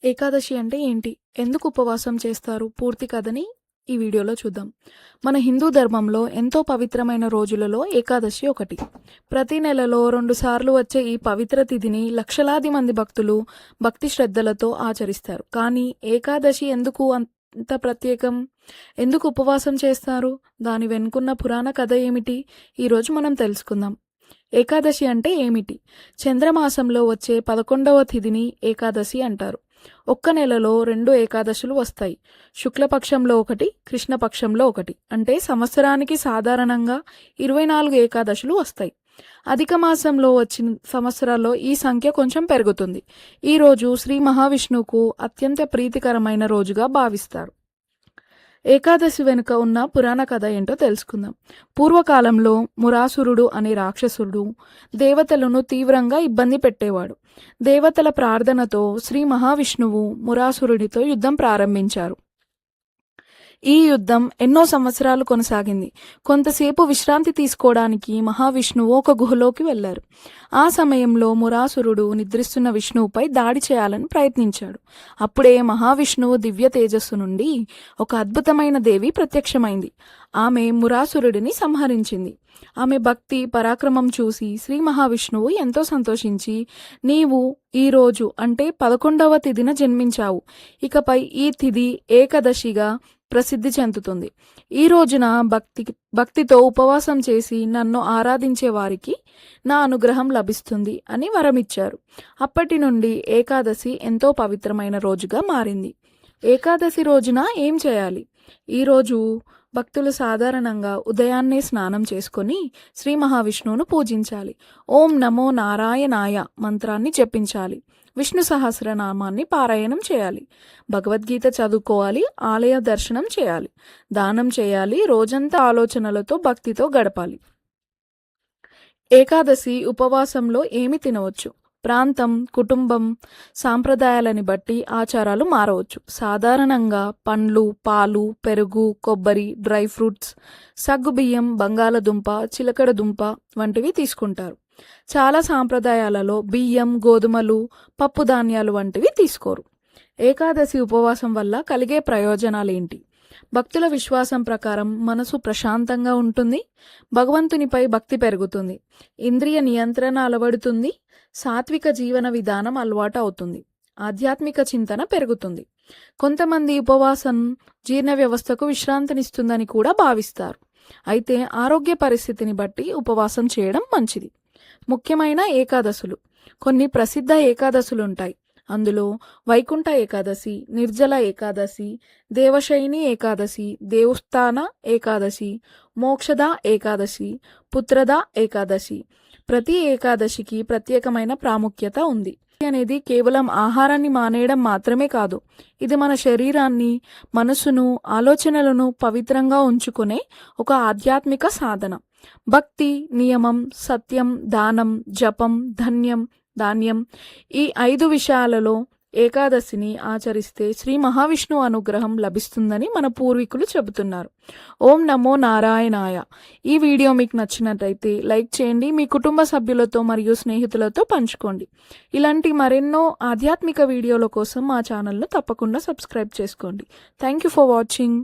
ఏకాదశి అంటే ఏంటి? ఎందుకు ఉపవాసం చేస్తారు? పూర్తి కథని ఈ వీడియోలో చూద్దాం. మన హిందూ ధర్మంలో ఎంతో పవిత్రమైన రోజులలో ఏకాదశి ఒకటి. ప్రతి నెలలో 2 సార్లు వచ్చే ఈ పవిత్ర తిథిని లక్షలాది మంది భక్తులు భక్తి శ్రద్ధలతో ఆచరిస్తారు. కానీ ఏకాదశి ఎందుకు అంత ప్రత్యేకం? ఎందుకు ఉపవాసం చేస్తారు? దాని వెనుకున్న పురాణ కథ ఏమిటి? ఈరోజు మనం తెలుసుకుందాం. ఏకాదశి అంటే ఏమిటి? చంద్రమాసంలో వచ్చే 11వ తిథిని ఏకాదశి అంటారు. ఒక్క నెలలో 2 ఏకాదశులు వస్తాయి. శుక్లపక్షంలో ఒకటి, కృష్ణపక్షంలో ఒకటి. అంటే సంవత్సరానికి సాధారణంగా 24 ఏకాదశులు వస్తాయి. అధిక మాసంలో వచ్చిన సంవత్సరాల్లో ఈ సంఖ్య కొంచెం పెరుగుతుంది. ఈ రోజు శ్రీ మహావిష్ణువుకు అత్యంత ప్రీతికరమైన రోజుగా భావిస్తారు. ఏకాదశి వెనుక ఉన్న పురాణ కథ ఏంటో తెలుసుకుందాం. పూర్వకాలంలో మురాసురుడు అనే రాక్షసుడు దేవతలను తీవ్రంగా ఇబ్బంది పెట్టేవాడు. దేవతల ప్రార్థనతో శ్రీ మహావిష్ణువు మురాసురుడితో యుద్ధం ప్రారంభించారు. ఈ యుద్ధం ఎన్నో సంవత్సరాలు కొనసాగింది. కొంతసేపు విశ్రాంతి తీసుకోవడానికి మహావిష్ణువు ఒక గుహలోకి వెళ్లారు. ఆ సమయంలో మురాసురుడు నిద్రిస్తున్న విష్ణువుపై దాడి చేయాలని ప్రయత్నించాడు. అప్పుడే మహావిష్ణువు దివ్య తేజస్సు నుండి ఒక అద్భుతమైన దేవి ప్రత్యక్షమైంది. ఆమె మురాసురుడిని సంహరించింది. ఆమె భక్తి పరాక్రమం చూసి శ్రీ మహావిష్ణువు ఎంతో సంతోషించి, నీవు ఈ రోజు అంటే 11వ తిథిన జన్మించావు. ఇకపై ఈ తిథి ఏకాదశిగా ప్రసిద్ధి చెందుతుంది. ఈ రోజున భక్తితో ఉపవాసం చేసి నన్ను ఆరాధించే వారికి నా అనుగ్రహం లభిస్తుంది అని వరమిచ్చారు. అప్పటి నుండి ఏకాదశి ఎంతో పవిత్రమైన రోజుగా మారింది. ఏకాదశి రోజున ఏం చేయాలి? ఈరోజు భక్తులు సాధారణంగా ఉదయాన్నే స్నానం చేసుకొని శ్రీ మహావిష్ణువును పూజించాలి. ఓం నమో నారాయణాయ మంత్రాన్ని జపించాలి. విష్ణు సహస్రనామాన్ని పారాయణం చేయాలి. భగవద్గీత చదువుకోవాలి. ఆలయ దర్శనం చేయాలి. దానం చేయాలి. రోజంతా ఆలోచనలతో భక్తితో గడపాలి. ఏకాదశి ఉపవాసంలో ఏమి తినవచ్చు? ప్రాంతం, కుటుంబం, సాంప్రదాయాలని బట్టి ఆచారాలు మారవచ్చు. సాధారణంగా పండ్లు, పాలు, పెరుగు, కొబ్బరి, డ్రై ఫ్రూట్స్, సగ్గుబియ్యం, బంగాళదుంప, చిలకడ దుంప వంటివి తీసుకుంటారు. చాలా సాంప్రదాయాలలో బియ్యం, గోధుమలు, పప్పు ధాన్యాలు వంటివి తీసుకోరు. ఏకాదశి ఉపవాసం వల్ల కలిగే ప్రయోజనాలేంటి? భక్తుల విశ్వాసం ప్రకారం మనసు ప్రశాంతంగా ఉంటుంది. భగవంతునిపై భక్తి పెరుగుతుంది. ఇంద్రియ నియంత్రణ అలవడుతుంది. సాత్విక జీవన విధానం అలవాటు అవుతుంది. ఆధ్యాత్మిక చింతన పెరుగుతుంది. కొంతమంది ఉపవాసం జీర్ణ వ్యవస్థకు విశ్రాంతినిస్తుందని కూడా భావిస్తారు. అయితే ఆరోగ్య పరిస్థితిని బట్టి ఉపవాసం చేయడం మంచిది. ముఖ్యమైన ఏకాదశులు. కొన్ని ప్రసిద్ధ ఏకాదశులుంటాయి. అందులో వైకుంఠ ఏకాదశి, నిర్జల ఏకాదశి, దేవశయని ఏకాదశి, దేవస్థాన ఏకాదశి, మోక్షద ఏకాదశి, పుత్రద ఏకాదశి. ప్రతి ఏకాదశికి ప్రత్యేకమైన ప్రాముఖ్యత ఉంది. అనేది కేవలం ఆహారాన్ని మానేయడం మాత్రమే కాదు. ఇది మన శరీరాన్ని, మనసును, ఆలోచనలను పవిత్రంగా ఉంచుకునే ఒక ఆధ్యాత్మిక సాధన. భక్తి, నియమం, సత్యం, దానం, జపం, ధాన్యం ఈ 5 విషయాలలో ఏకాదశిని ఆచరిస్తే శ్రీ మహావిష్ణువు అనుగ్రహం లభిస్తుందని మన పూర్వీకులు చెబుతున్నారు. ఓం నమో నారాయణాయ. ఈ వీడియో మీకు నచ్చినట్టయితే లైక్ చేయండి. మీ కుటుంబ సభ్యులతో మరియు స్నేహితులతో పంచుకోండి. ఇలాంటి మరెన్నో ఆధ్యాత్మిక వీడియోల కోసం మా ఛానల్ను తప్పకుండా సబ్స్క్రైబ్ చేసుకోండి. Thank you for watching.